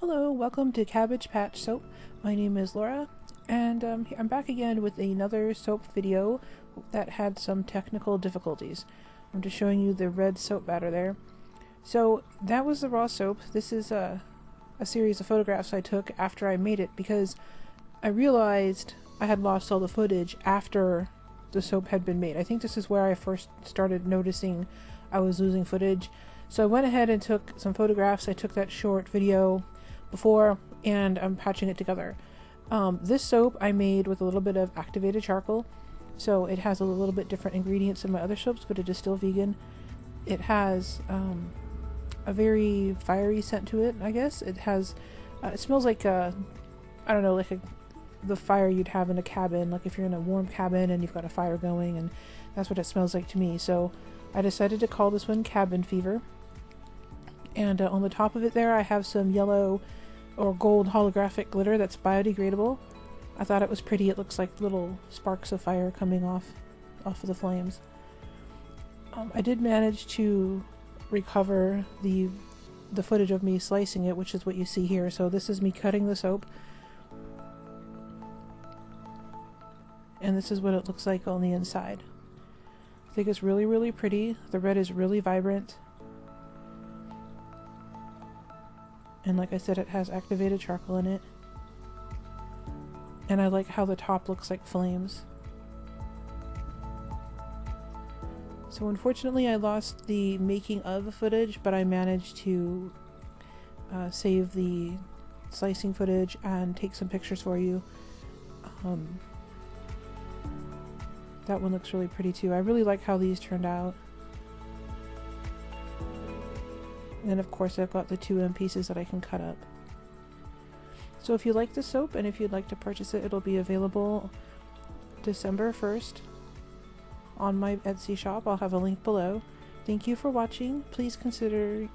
Hello, welcome to Cabbage Patch Soap. My name is Laura, and I'm back again with another soap video that had some technical difficulties. I'm just showing you the red soap batter there. So that was the raw soap. This is a series of photographs I took after I made it because I realized I had lost all the footage after the soap had been made. I think this is where I first started noticing I was losing footage. So I went ahead and took some photographs. I took that short video before, and I'm patching it together. This soap I made with a little bit of activated charcoal, so it has a little bit different ingredients than my other soaps, but it is still vegan. It has a very fiery scent to it, I guess. It has, it smells like I don't know, like the fire you'd have in a cabin, like if you're in a warm cabin and you've got a fire going, and that's what it smells like to me. So I decided to call this one Cabin Fever. And on the top of it there I have some yellow or gold holographic glitter that's biodegradable. I thought it was pretty. It looks like little sparks of fire coming off of the flames. I did manage to recover the footage of me slicing it, which is what you see here. So this is me cutting the soap, and this is what it looks like on the inside. I think it's really pretty. The red is really vibrant. And like I said, it has activated charcoal in it. And I like how the top looks like flames. So unfortunately I lost the making of footage, but I managed to save the slicing footage and take some pictures for you. That one looks really pretty too. I really like how these turned out. And then of course I've got the 2M pieces that I can cut up. So if you like the soap and if you'd like to purchase it, it'll be available December 1st on my Etsy shop. I'll have a link below. Thank you for watching. Please consider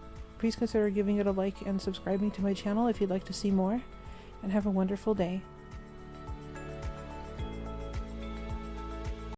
giving it a like and subscribing to my channel if you'd like to see more, and have a wonderful day.